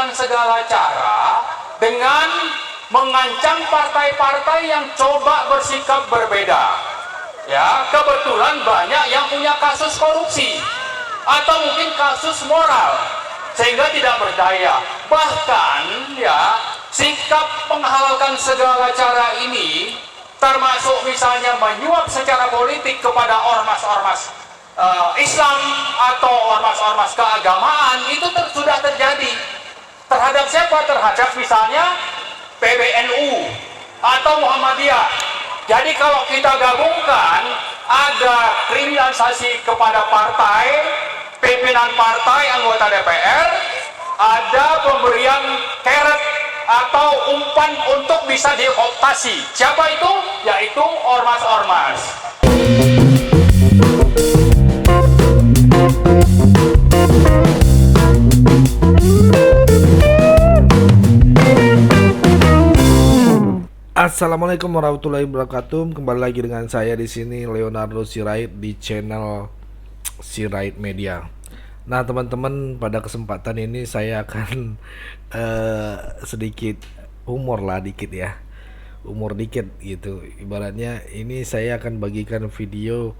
menghalalkan segala cara dengan mengancam partai-partai yang coba bersikap berbeda. Ya, kebetulan banyak yang punya kasus korupsi atau mungkin kasus moral sehingga tidak berdaya. Bahkan ya, sikap menghalalkan segala cara ini termasuk misalnya menyuap secara politik kepada ormas-ormas Islam atau ormas-ormas keagamaan itu sudah terjadi. Terhadap siapa? Terhadap misalnya PBNU atau Muhammadiyah. Jadi kalau kita gabungkan, ada kriminalisasi kepada partai, pimpinan partai, anggota DPR, ada pemberian carrot atau umpan untuk bisa dioptasi. Siapa itu? Yaitu ormas-ormas. Assalamualaikum warahmatullahi wabarakatuh. Kembali lagi dengan saya di sini Leonardo Sirait di channel Sirait Media. Nah, teman-teman, pada kesempatan ini saya akan sedikit humor lah dikit ya. Humor dikit gitu. Ibaratnya ini saya akan bagikan video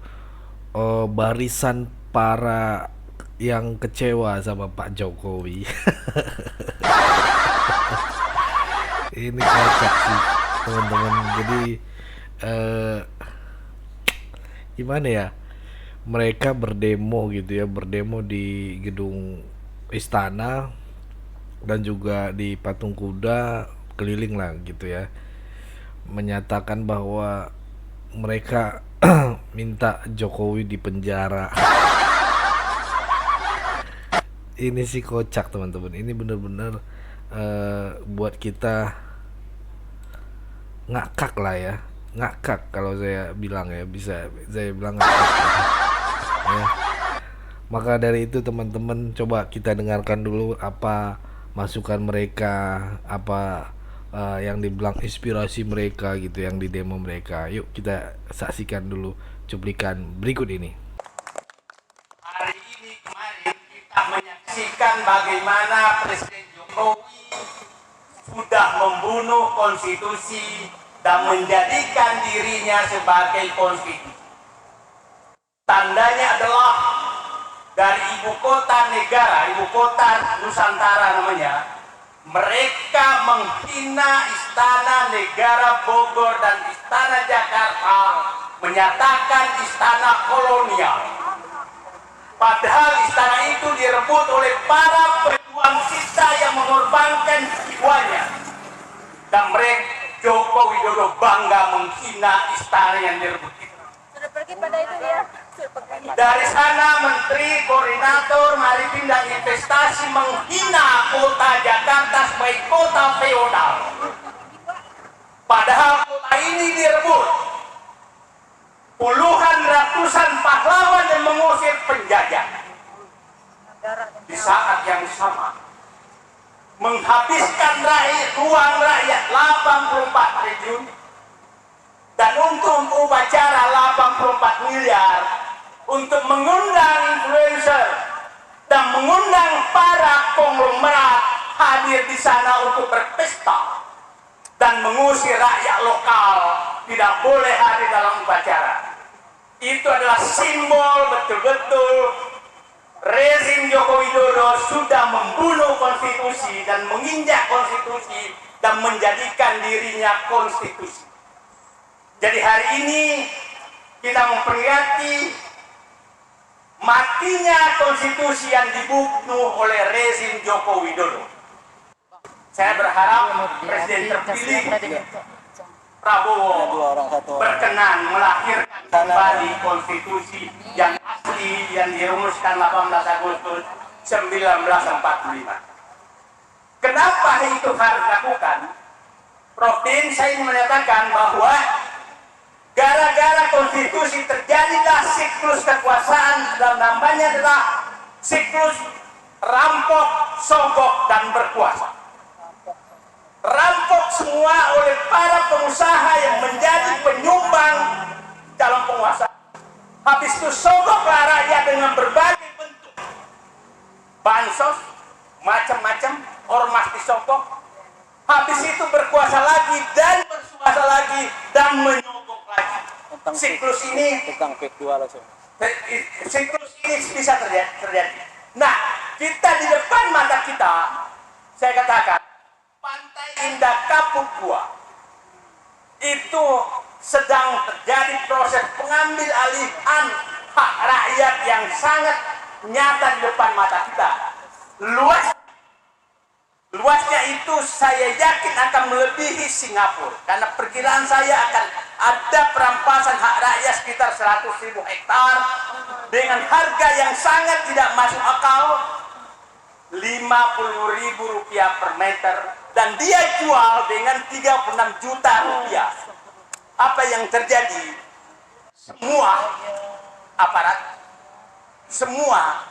barisan para yang kecewa sama Pak Jokowi. Ini kocak sih, teman-teman. Jadi gimana ya, mereka berdemo gitu ya, berdemo di gedung istana dan juga di patung kuda, keliling lah gitu ya, menyatakan bahwa mereka minta Jokowi dipenjara. Ini sih kocak, teman-teman. Ini bener-bener buat kita ngakak lah ya, ngakak kalau saya bilang ya, bisa saya bilang ngakak ya. Maka dari itu, teman-teman, coba kita dengarkan dulu apa masukan mereka, apa yang dibilang inspirasi mereka gitu, yang di demo mereka. Yuk kita saksikan dulu cuplikan berikut ini. Hari ini kemarin kita menyaksikan bagaimana Presiden Jokowi sudah membunuh konstitusi dan menjadikan dirinya sebagai konstitusi. Tandanya adalah dari ibu kota negara, ibu kota Nusantara namanya, mereka menghina istana negara Bogor dan istana Jakarta, menyatakan istana kolonial. Padahal istana itu direbut oleh para pejuang kita yang mengorbankan jiwanya. Dan mereka, Joko Widodo, bangga menghina istana yang direbut itu. Sudah pergi pada itu dia. Dari sana Menteri Koordinator Maritim dan Investasi menghina kota Jakarta sebagai kota feodal. Padahal kota ini direbut. Puluhan ratusan pahlawan yang mengusir penjajah. Di saat yang sama menghabiskan uang rakyat 84 triliun dan untuk upacara 84 miliar untuk mengundang influencer dan mengundang para konglomerat hadir di sana untuk berpesta dan mengusir rakyat lokal tidak boleh hadir dalam upacara. Itu adalah simbol betul-betul rezim Joko Widodo sudah membunuh konstitusi dan menginjak konstitusi dan menjadikan dirinya konstitusi. Jadi hari ini kita memperingati matinya konstitusi yang dibunuh oleh rezim Joko Widodo. Saya berharap Presiden terpilih Prabowo berkenan melahirkan kembali konstitusi yang asli yang dirumuskan 18 Agustus 1945. Kenapa itu harus dilakukan? Prof. Din, saya ingin menyatakan bahwa gara-gara konstitusi terjadilah siklus kekuasaan dan namanya adalah siklus rampok, sogok, dan berkuasa. Rampok semua oleh para pengusaha yang menjadi penyumbang dalam penguasa. Habis itu sogoklah rakyat dengan berbagai bentuk bansos, macam-macam, ormas disogok, habis itu berkuasa lagi dan berkuasa lagi dan menyogok lagi. Siklus ini siklus ini bisa terjadi. Nah, kita di depan mata kita, saya katakan, Pantai Indah Kapuk Gua itu sedang terjadi proses pengambil alihan hak rakyat yang sangat nyata di depan mata kita. Luasnya itu saya yakin akan melebihi Singapura, karena perkiraan saya akan ada perampasan hak rakyat sekitar 100.000 hektar dengan harga yang sangat tidak masuk akal, Rp50.000 per meter, dan dia jual dengan Rp36 juta. Apa yang terjadi? Semua aparat, semua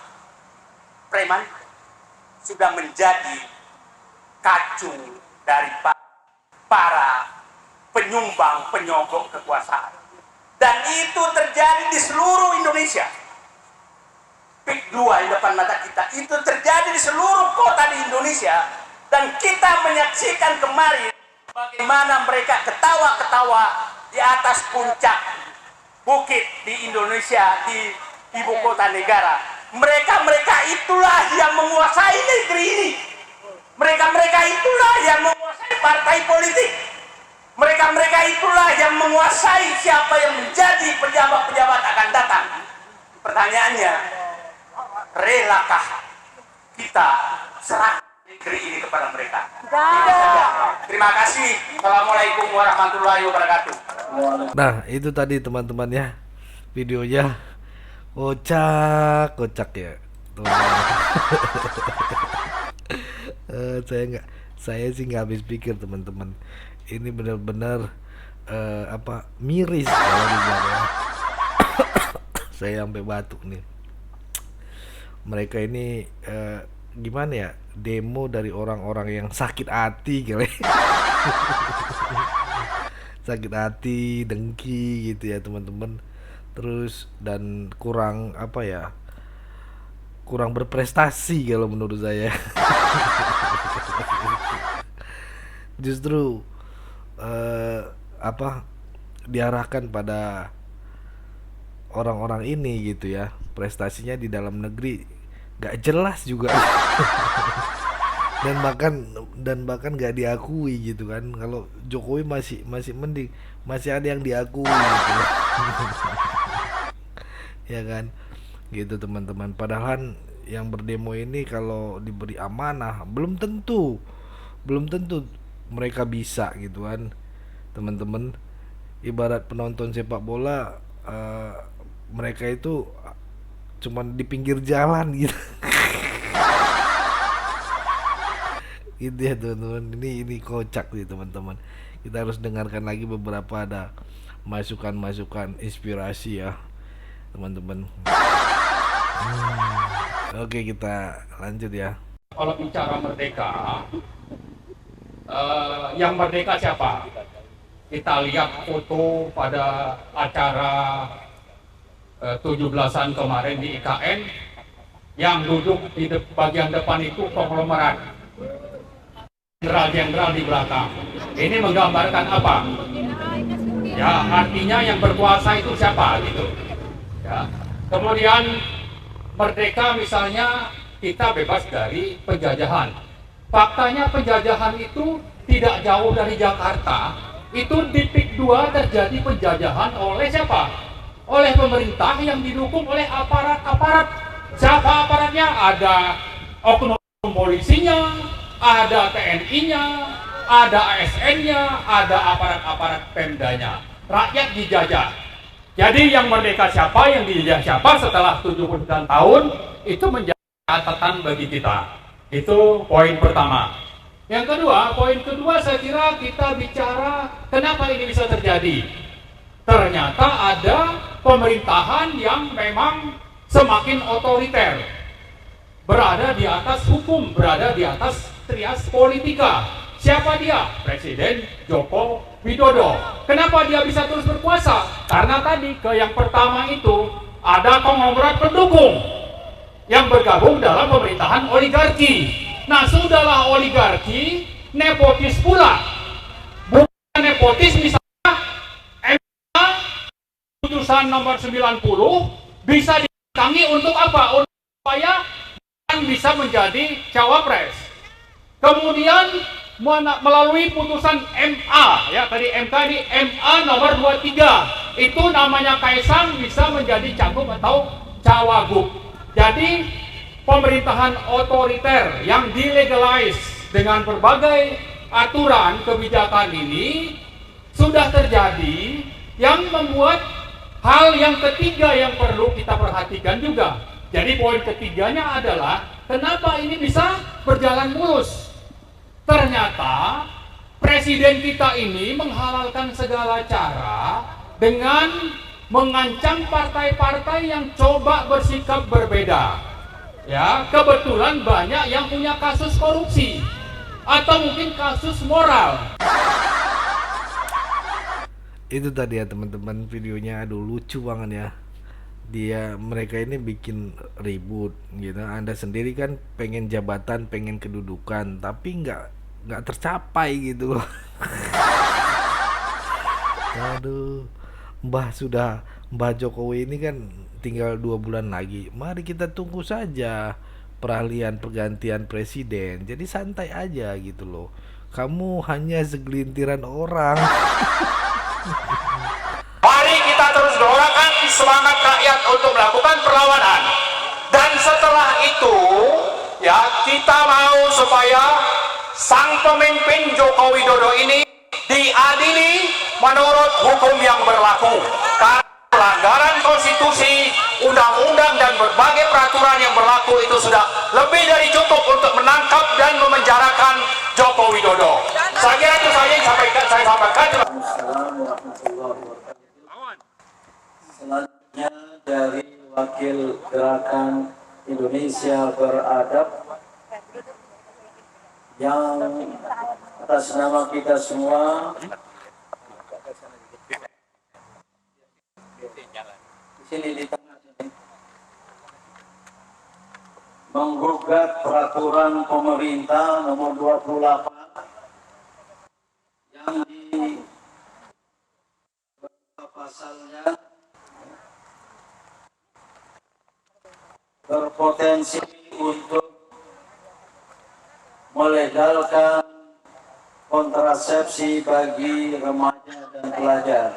preman sudah menjadi kacu dari para penyumbang penyogok kekuasaan, dan itu terjadi di seluruh Indonesia. PIK 2 di depan mata kita itu terjadi di seluruh kota di Indonesia, dan kita menyaksikan kemarin bagaimana mereka ketawa-ketawa di atas puncak bukit di Indonesia, di ibu kota negara. Mereka itulah yang menguasai negeri ini. Mereka itulah yang menguasai partai politik. Mereka itulah yang menguasai siapa yang menjadi pejabat-pejabat akan datang. Pertanyaannya, relakah kita serahkan negeri ini kepada mereka? Terima kasih. Assalamualaikum warahmatullahi wabarakatuh. Nah, itu tadi teman-teman ya, videonya kocak ya. Saya sih nggak habis pikir teman-teman. Ini benar-benar miris kalau dibilang ya. Saya sampai batuk nih. Mereka ini gimana ya, demo dari orang-orang yang sakit hati kali. Sakit hati, dengki gitu ya teman-teman. Terus dan kurang kurang berprestasi kalau menurut saya. Justru diarahkan pada orang-orang ini gitu ya, prestasinya di dalam negeri gak jelas juga. dan bahkan gak diakui gitu kan. Kalau Jokowi masih mending, masih ada yang diakui gitu. Ya kan, gitu teman-teman. Padahal yang berdemo ini kalau diberi amanah belum tentu mereka bisa gitu kan teman-teman. Ibarat penonton sepak bola, mereka itu cuman di pinggir jalan gitu. Gitu ya teman-teman. Ini kocak sih teman-teman. Kita harus dengarkan lagi beberapa ada masukan inspirasi ya teman-teman. Oke, kita lanjut ya. Kalau bicara merdeka, yang merdeka siapa? Kita lihat foto pada acara 17-an kemarin di IKN, yang duduk di bagian depan itu konglomerat, jenderal-jenderal di belakang. Ini menggambarkan apa? Ya, artinya yang berkuasa itu siapa gitu. Ya. Kemudian merdeka misalnya kita bebas dari penjajahan. Faktanya penjajahan itu tidak jauh dari Jakarta. Itu di PIK 2 terjadi penjajahan oleh siapa? Oleh pemerintah yang didukung oleh aparat-aparat. Siapa aparatnya? Ada oknum polisinya, ada TNI-nya, ada ASN-nya, ada aparat-aparat Pemdanya. Rakyat dijajah. Jadi yang merdeka siapa, yang dijajah siapa setelah 79 tahun, itu menjadi catatan bagi kita. Itu poin pertama. Yang kedua, poin kedua saya kira kita bicara kenapa ini bisa terjadi. Ternyata ada pemerintahan yang memang semakin otoriter, berada di atas hukum, berada di atas trias politika. Siapa dia? Presiden Joko Widodo. Kenapa dia bisa terus berkuasa? Karena tadi yang pertama itu ada konglomerat pendukung yang bergabung dalam pemerintahan oligarki. Nah, sudahlah oligarki, nepotis pula. Bukan nepotis misalnya MK putusan nomor 90 bisa ditangi untuk apa? Untuk supaya bisa menjadi cawapres. Kemudian melalui putusan MA, ya tadi MK ini MA nomor 23, itu namanya Kaisang bisa menjadi cagup atau cawagup. Jadi pemerintahan otoriter yang dilegalize dengan berbagai aturan kebijakan ini sudah terjadi, yang membuat hal yang ketiga yang perlu kita perhatikan juga. Jadi poin ketiganya adalah kenapa ini bisa berjalan mulus. Ternyata presiden kita ini menghalalkan segala cara dengan mengancam partai-partai yang coba bersikap berbeda. Ya, kebetulan banyak yang punya kasus korupsi atau mungkin kasus moral. Itu tadi ya teman-teman, videonya aduh lucu banget ya. Mereka ini bikin ribut gitu. Anda sendiri kan pengen jabatan, pengen kedudukan, tapi nggak tercapai gitu loh. Aduh, Mbah Jokowi ini kan tinggal 2 bulan lagi. Mari kita tunggu saja pergantian presiden. Jadi santai aja gitu loh. Kamu hanya segelintiran orang. Mari kita terus doakan semangat rakyat untuk melakukan perlawanan. Dan setelah itu, ya kita mau supaya sang pemimpin Joko Widodo ini diadili menurut hukum yang berlaku. Karena pelanggaran konstitusi, undang-undang dan berbagai peraturan yang berlaku itu sudah lebih dari cukup untuk menangkap dan memenjarakan Joko Widodo. Saya kira itu saja yang saya sampaikan. Selanjutnya dari Wakil Gerakan Indonesia Beradab yang atas nama kita semua di sini di tengah sini menggugat peraturan pemerintah nomor 28 yang di pasalnya berpotensi untuk melegalkan kontrasepsi bagi remaja dan pelajar.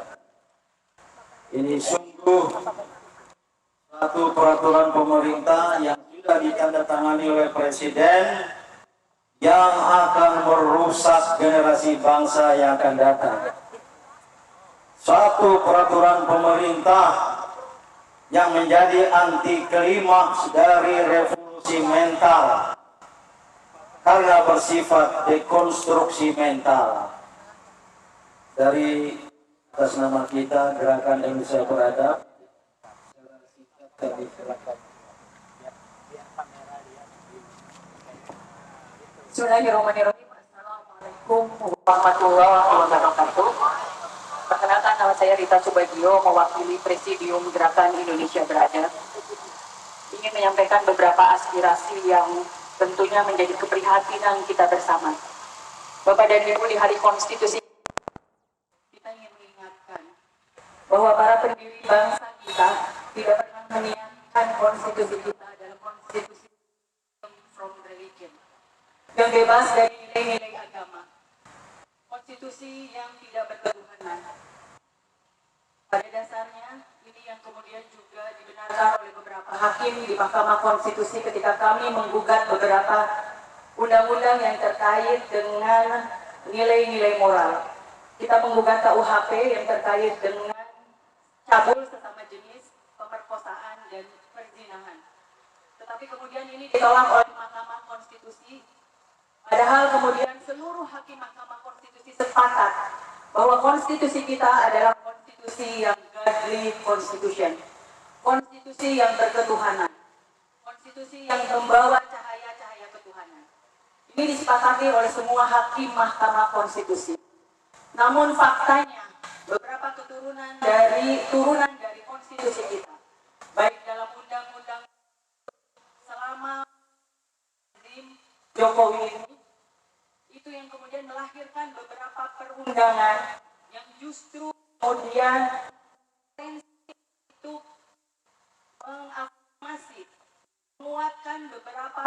Ini sungguh satu peraturan pemerintah yang sudah ditandatangani oleh Presiden yang akan merusak generasi bangsa yang akan datang. Satu peraturan pemerintah yang menjadi anti klimaks dari revolusi mental karena bersifat dekonstruksi mental. Dari atas nama kita Gerakan Indonesia Beradab, Bismillahirrahmanirrahim. Assalamualaikum warahmatullahi wabarakatuh. Perkenalkan, nama saya Rita Subagio, mewakili Presidium Gerakan Indonesia Beradab. Ingin menyampaikan beberapa aspirasi yang tentunya menjadi keprihatinan kita bersama. Bapak dan Ibu, di Hari Konstitusi kita ingin mengingatkan bahwa para pendiri bangsa kita tidak pernah meniatkan konstitusi kita adalah konstitusi from religion, yang bebas dari nilai-nilai agama, konstitusi yang tidak berketuhanan. Pada dasarnya, ini yang kemudian juga dibenarkan oleh beberapa hakim di Mahkamah Konstitusi ketika kami menggugat beberapa undang-undang yang terkait dengan nilai-nilai moral. Kita menggugat KUHP yang terkait dengan cabul sesama jenis, pemerkosaan, dan perzinahan. Tetapi kemudian ini ditolak oleh Mahkamah Konstitusi. Padahal kemudian seluruh hakim Mahkamah Konstitusi sepakat bahwa konstitusi kita adalah konstitusi yang godly constitution, konstitusi yang berketuhanan, konstitusi yang membawa cahaya-cahaya ketuhanan. Ini disepakati oleh semua hakim Mahkamah Konstitusi. Namun faktanya beberapa turunan dari konstitusi kita, baik dalam undang-undang selama Jokowi ini, itu yang kemudian melahirkan beberapa perundangan yang justru kemudian itu mengafirmasi, menguatkan beberapa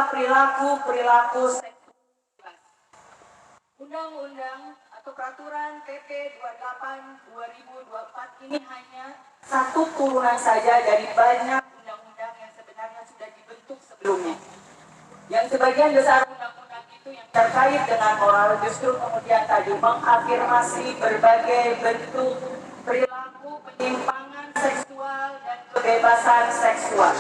perilaku seksual bebas. Undang-undang atau peraturan PP 28 2024 ini hanya satu turunan saja dari banyak undang-undang yang sebenarnya sudah dibentuk sebelumnya. Yang sebagian besar undang-undang itu yang terkait dengan moral justru kemudian tadi mengafirmasi berbagai bentuk perilaku penyimpangan seksual dan kebebasan seksual.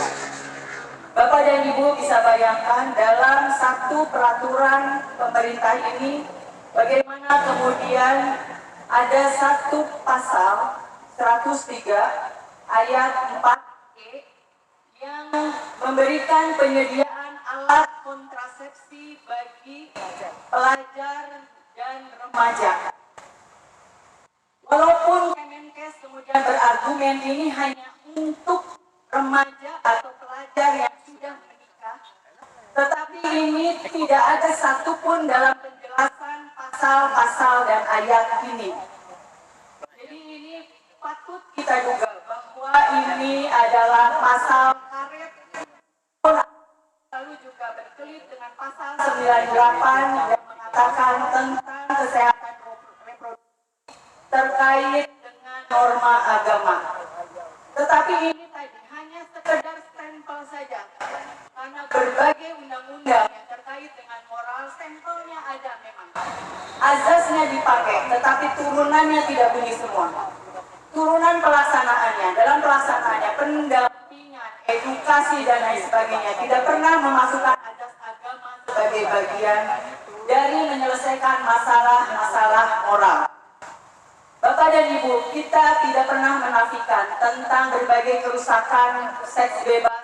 Bapak dan Ibu bisa bayangkan dalam satu peraturan pemerintah ini bagaimana kemudian ada satu pasal 103 ayat 4E yang memberikan penyediaan alat kontrasepsi bagi pelajar dan remaja. Walaupun Kemenkes kemudian berargumen ini hanya untuk remaja atau pelajar yang sudah menikah, tetapi ini tidak ada satupun dalam penjelasan pasal-pasal dan ayat ini. Jadi ini patut kita duga bahwa ini adalah pasal karet, lalu juga berkelit dengan pasal 98 yang mengatakan tentang kesehatan reproduksi terkait dengan norma agama. Tetapi ini tadi hanya sekedar stempel saja, karena berbagai undang-undang yang terkait dengan moral stempelnya ada memang. Azasnya dipakai, tetapi turunannya tidak bunyi semua. Turunan pelaksanaannya, dalam pelaksanaannya, pendampingan, edukasi dan lain sebagainya tidak pernah memasukkan azas agama sebagai bagian dari menyelesaikan masalah-masalah moral. Bapak dan Ibu, kita tidak pernah menafikan tentang berbagai kerusakan seks bebas,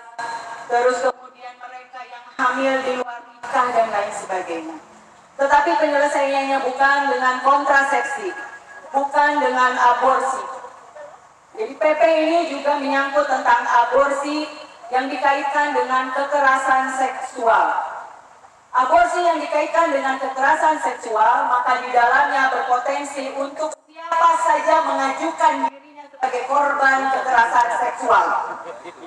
terus kemudian mereka yang hamil di luar nikah dan lain sebagainya. Tetapi penyelesaiannya bukan dengan kontrasepsi, bukan dengan aborsi. Jadi PP ini juga menyangkut tentang aborsi yang dikaitkan dengan kekerasan seksual. Aborsi yang dikaitkan dengan kekerasan seksual, maka di dalamnya berpotensi untuk siapa saja mengajukan dirinya sebagai korban kekerasan seksual.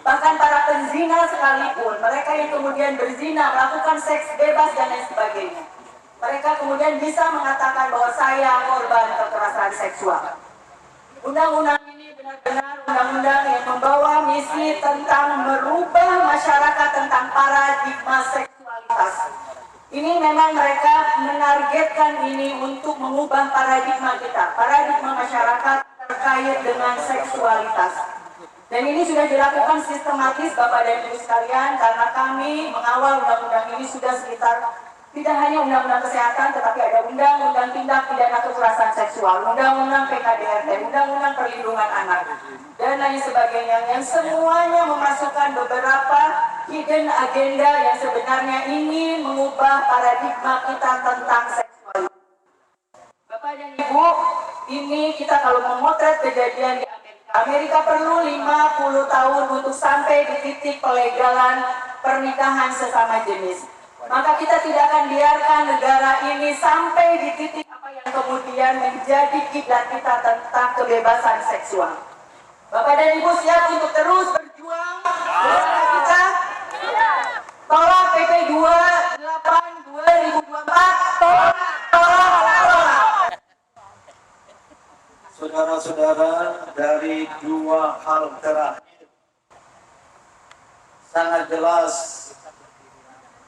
Bahkan para penzina sekalipun, mereka yang kemudian berzina, melakukan seks bebas dan lain sebagainya, mereka kemudian bisa mengatakan bahwa saya korban kekerasan seksual. Undang-undang ini benar-benar undang-undang yang membawa misi tentang merubah masyarakat tentang paradigma seksualitas. Ini memang mereka menargetkan ini untuk mengubah paradigma kita, paradigma masyarakat terkait dengan seksualitas. Dan ini sudah dilakukan sistematis Bapak dan Ibu sekalian, karena kami mengawal undang-undang ini sudah sekitar, tidak hanya undang-undang kesehatan, tetapi ada undang-undang tindak pidana kekerasan seksual, undang-undang PKDRT, undang-undang perlindungan anak, dan lain sebagainya, yang semuanya memasukkan beberapa hidden agenda yang sebenarnya ingin mengubah paradigma kita tentang seksualitas. Bapak dan Ibu, ini kita kalau memotret kejadian di Amerika perlu 50 tahun untuk sampai di titik pelegalan pernikahan sesama jenis. Maka kita tidak akan biarkan negara ini sampai di titik apa yang kemudian menjadi kiblat kita tentang kebebasan seksual. Bapak dan Ibu siap untuk terus berjuang bersama kita? Tolak PP 28 2024. Tolak. Saudara-saudara, dari dua hal terakhir sangat jelas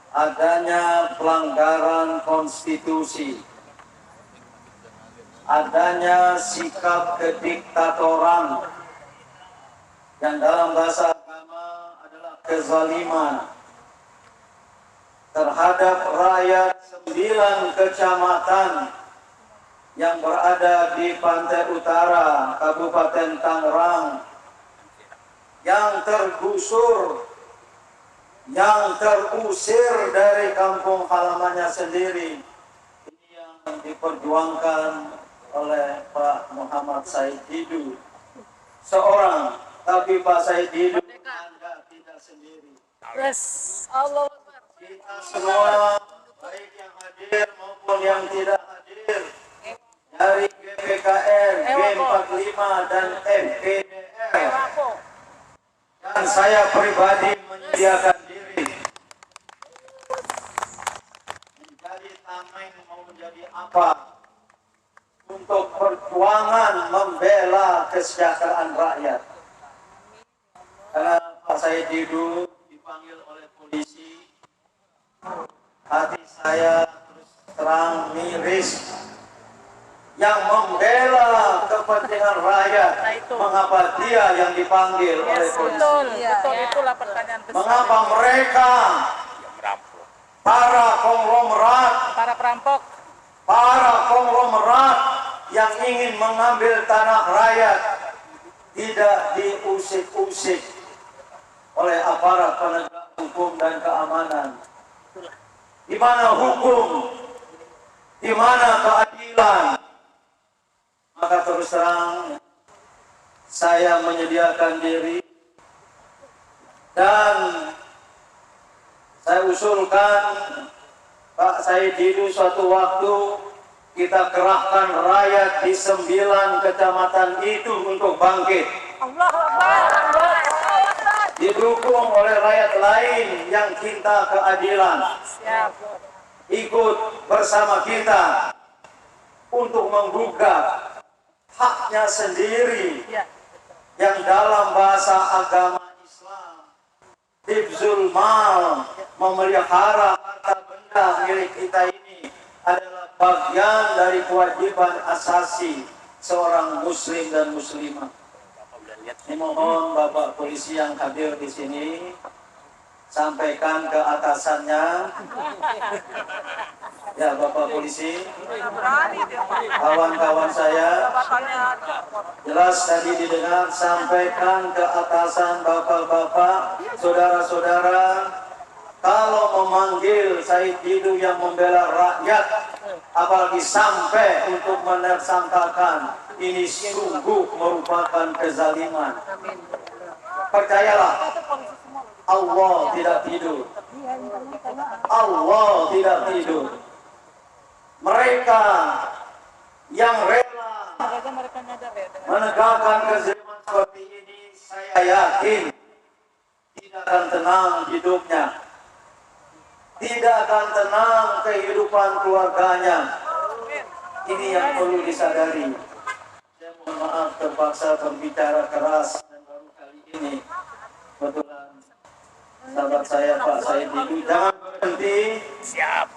adanya pelanggaran konstitusi, adanya sikap kediktatoran yang dalam bahasa agama adalah kezaliman terhadap rakyat 9 kecamatan yang berada di pantai utara Kabupaten Tangerang yang tergusur, yang terusir dari kampung halamannya sendiri. Ini yang diperjuangkan oleh Pak Muhammad Said Didu seorang, tapi Pak Said Didu Anda tidak sendiri. Yes, Allah. Kita semua, baik hadir maupun yang tidak hadir, dari GPKR, G45 dan MPDR, dan saya pribadi menyediakan diri menjadi tameng mau menjadi apa untuk perjuangan membela kesejahteraan rakyat. Karena Pak Said Didu dipanggil oleh polisi, hati saya terus terang miris. Yang membela kepentingan rakyat, mengapa dia yang dipanggil oleh polisi? Betul, itulah pertanyaan besar. Mengapa mereka, para konglomerat, para konglomerat yang ingin mengambil tanah rakyat tidak diusik-usik oleh aparat penegak hukum dan keamanan? Di mana hukum? Di mana keadilan? Maka terus terang saya menyediakan diri dan saya usulkan Pak Said Didu suatu waktu kita kerahkan rakyat di 9 kecamatan itu untuk bangkit. Didukung oleh rakyat lain yang cinta keadilan. Ikut bersama kita untuk menggugat haknya sendiri yang dalam bahasa agama Islam hifzul mal, memelihara harta benda milik kita ini adalah bagian dari kewajiban asasi seorang muslim dan muslimah. Ini mohon Bapak polisi yang hadir di sini sampaikan ke atasannya. Ya Bapak polisi, kawan-kawan saya, jelas tadi didengar, sampaikan ke atasan bapak-bapak, saudara-saudara, kalau memanggil Said Didu yang membela rakyat, apalagi sampai untuk menersangkakan, ini sungguh merupakan kezaliman. Percayalah, Allah tidak tidur. Allah tidak tidur. Mereka yang rela menegakkan kezaliman seperti ini, saya yakin tidak akan tenang hidupnya, tidak akan tenang kehidupan keluarganya. Ini yang perlu disadari. Saya mohon maaf terpaksa berbicara keras dan baru kali ini kebetulan sahabat saya Pak Said Didu, jangan berhenti. Siap.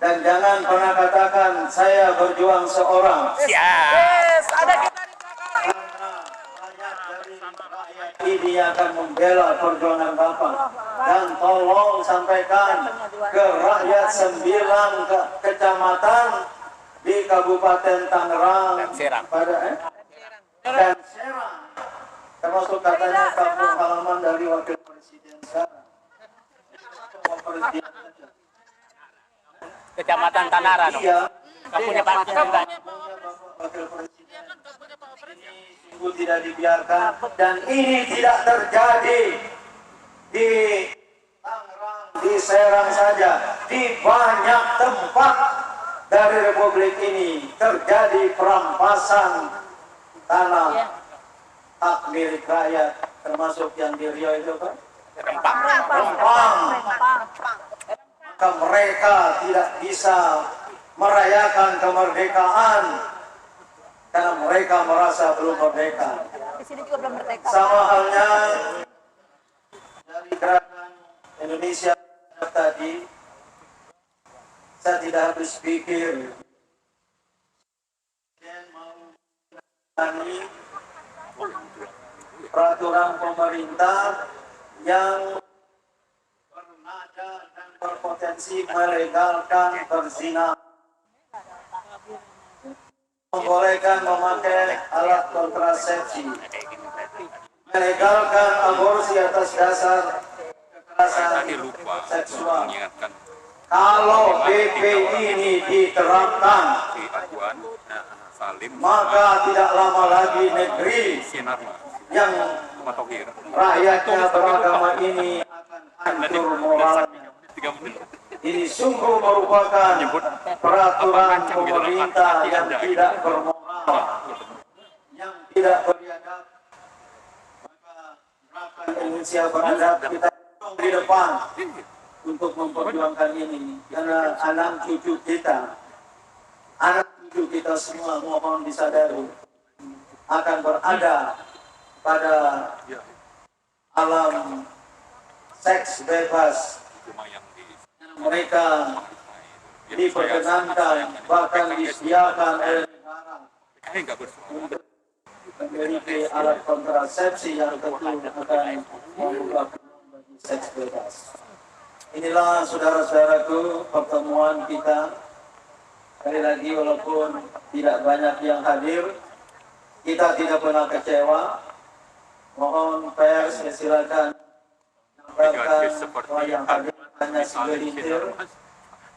Dan jangan pernah katakan saya berjuang seorang. Siap. Yes, ada kita di belakang. Karena banyak dari rakyat ini akan membela perjuangan Bapak. Dan tolong sampaikan ke rakyat 9 kecamatan di Kabupaten Tangerang dan Serang, termasuk katanya kampung halaman dari Wakil Presiden sekarang. Kecamatan Tanara dong. Iya. Kampungnya Pak Presiden. Wakil Presiden ini sungguh tidak dibiarkan, dan ini tidak terjadi di Tangerang, di Serang saja, di banyak tempat dari Republik ini terjadi perampasan tanah hak milik rakyat, termasuk yang di Riau itu kan Rempang. Maka mereka tidak bisa merayakan kemerdekaan karena mereka merasa belum merdeka. Di sini juga belum merdeka. Sama halnya dari gerakan Indonesia tadi, saya tidak habis pikir dan mau menangani peraturan pemerintah yang bernada dan berpotensi melegalkan berzina, membolehkan memakai alat kontrasepsi, melegalkan aborsi atas dasar kekerasan seksual. Kalau PP ini diterapkan, maka tidak lama lagi negeri yang rakyatnya beragama ini akan hancur moralnya. Ini sungguh merupakan peraturan pemerintah yang tidak bermoral, yang tidak beradab. Maka gerakan Indonesia beradab kita di depan untuk memperjuangkan ini, karena anak cucu kita semua mohon disadari akan berada pada alam seks bebas. Mereka diperkenankan, bahkan disediakan oleh negara untuk memiliki alat kontrasepsi yang tentu akan membuka peluang bagi seks bebas. Inilah saudara-saudaraku pertemuan kita. Sekali lagi walaupun tidak banyak yang hadir, kita tidak pernah kecewa. Mohon pers silakan menyampaikan bahwa yang hadir hanya segelintir,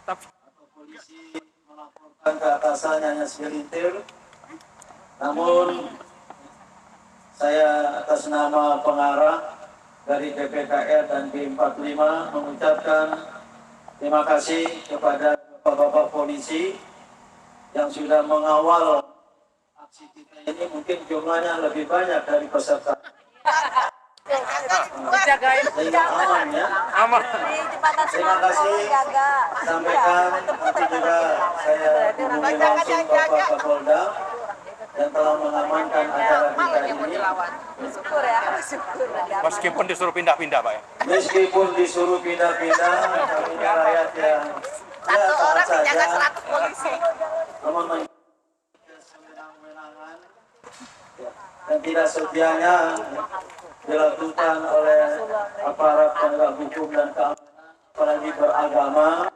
atau polisi melaporkan ke atasannya hanya segelintir. Namun saya atas nama pengarah dari DPKR dan B45 mengucapkan terima kasih kepada bapak-bapak polisi yang sudah mengawal aksi kita ini. Mungkin jumlahnya lebih banyak dari peserta. Sehingga aman ya. Aman. Terima kasih. Sampaikan nanti juga saya hubungi langsung Bapak Kapolda yang telah mengamankan acara kita ini. Syukur ya, syukur. Meskipun disuruh pindah-pindah, Pak ya. Meskipun disuruh pindah-pindah, kami rakyat yang Satu orang saja dijaga 100 polisi. memenuhi kewenangan dan tidak setianya dilakukan oleh aparat penegak hukum dan keamanan, apalagi beragama.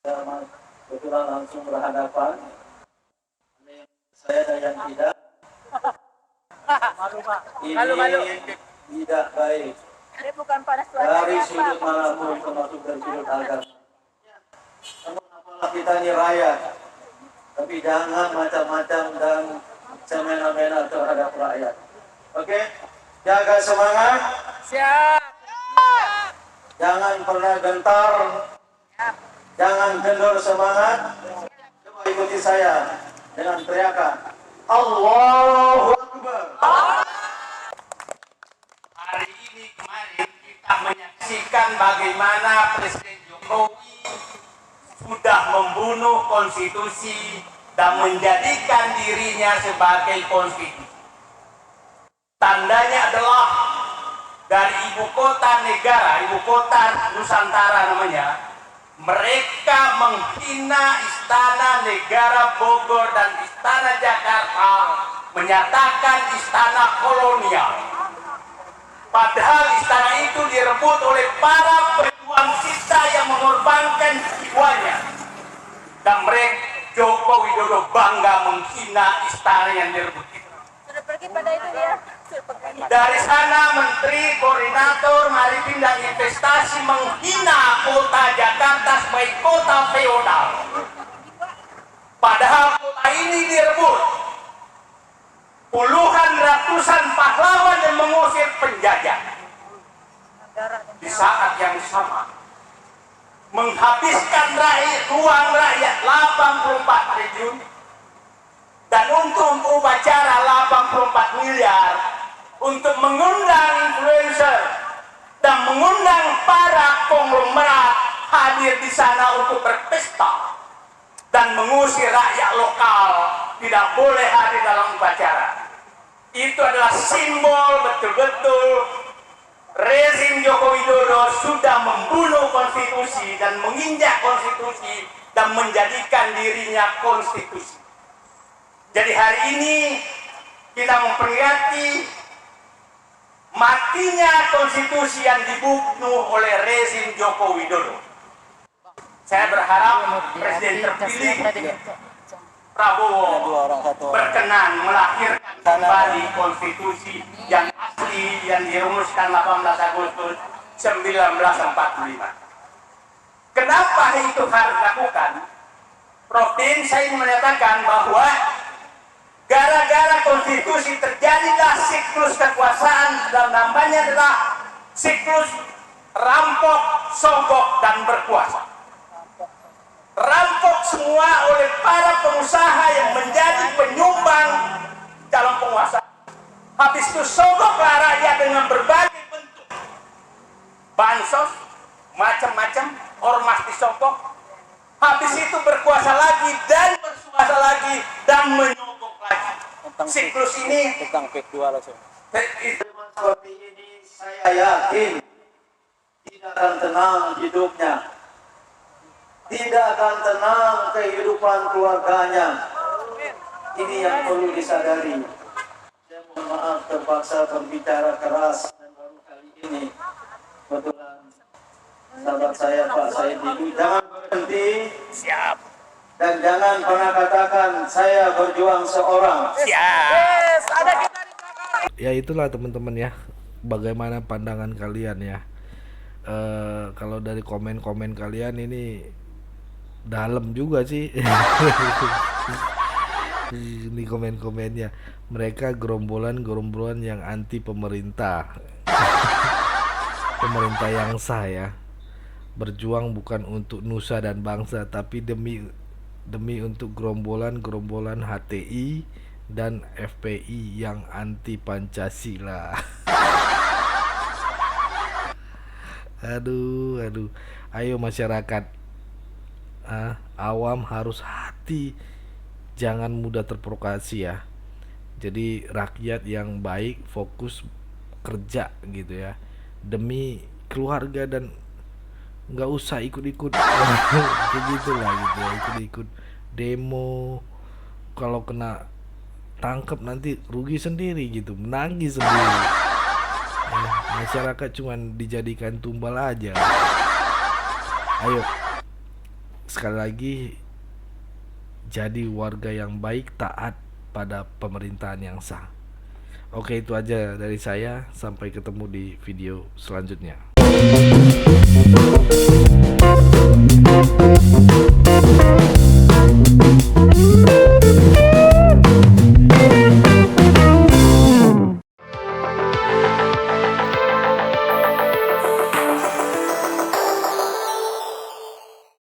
Kebetulan langsung berhadapan, saya dan yang tidak. Ini tidak baik Ini bukan pada dari suaranya, sudut Pak. manapun, termasuk dari sudut agama. Namun apalah kita ini rakyat, tapi jangan macam-macam dan semena-mena terhadap rakyat. Oke, jaga semangat, Siap. jangan pernah gentar, jangan kendor semangat. Coba ikuti saya dengan teriakan Allahu Akbar. Hari ini kemarin kita menyaksikan bagaimana Presiden Jokowi sudah membunuh konstitusi dan menjadikan dirinya sebagai konstitusi. Tandanya adalah dari ibu kota negara, ibu kota Nusantara namanya, mereka menghina istana negara Bogor dan istana Jakarta, menyatakan istana kolonial. Padahal istana itu direbut oleh para pejuang kita yang mengorbankan jiwanya. Dan mereka, Joko Widodo bangga menghina istana yang direbut itu. Sudah pergi pada itu dia. Sudah pergi. Dari sana Menteri Koordinator Maritim dan Investasi menghina kota Jakarta sebagai kota feodal. Padahal kota ini direbut. Puluhan ratusan pahlawan yang mengusir penjajah. Di saat yang sama menghabiskan ruang rakyat 84 triliun dan untuk upacara 84 miliar untuk mengundang influencer dan mengundang para konglomerat hadir di sana untuk berpesta dan mengusir rakyat lokal tidak boleh hadir dalam upacara. Itu adalah simbol betul-betul rezim Joko Widodo sudah membunuh konstitusi dan menginjak konstitusi dan menjadikan dirinya konstitusi. Jadi hari ini kita memperingati matinya konstitusi yang dibunuh oleh rezim Joko Widodo. Saya berharap Presiden terpilih Prabowo berkenan melahirkan kembali konstitusi yang asli yang dirumuskan 18 Agustus 1945. Kenapa itu harus dilakukan? Prof. Din saya menyatakan bahwa gara-gara konstitusi terjadilah siklus kekuasaan dan namanya adalah siklus rampok, sogok, dan berkuasa. Rampok semua oleh para pengusaha yang menjadi penyumbang calon penguasa. Habis itu sogoklah rakyat dengan berbagai bentuk bansos, macam-macam, ormas disogok. Habis itu berkuasa lagi dan berkuasa lagi dan menyogok lagi. Siklus ini Tentang PEK 2 langsung. Seperti ini saya yakin tidak akan tenang hidupnya, tidak akan tenang kehidupan keluarganya. Ini yang perlu disadari. Saya mohon maaf terpaksa berbicara keras dan baru kali ini kebetulan sahabat saya Pak Said Didu, jangan berhenti. siap. Dan jangan pernah katakan saya berjuang seorang. Yes, ada kita di belakang. Ya itulah teman-teman ya, bagaimana pandangan kalian ya. Kalau dari komen-komen kalian ini dalam juga sih. Ini komen-komennya, mereka gerombolan yang anti pemerintah. Pemerintah yang sah ya, berjuang bukan untuk nusa dan bangsa, tapi demi untuk gerombolan HTI dan FPI yang anti Pancasila. Aduh, ayo masyarakat, awam harus hati, jangan mudah terprovokasi ya. Jadi rakyat yang baik fokus kerja gitu ya, demi keluarga, dan nggak usah ikut-ikut begitulah gitu ya, ikut-ikut demo. Kalau kena tangkap nanti rugi sendiri gitu, menangis sendiri. Masyarakat cuman dijadikan tumbal aja. Ayo sekali lagi, jadi warga yang baik, taat pada pemerintahan yang sah. Oke, itu aja dari saya, sampai ketemu di video selanjutnya.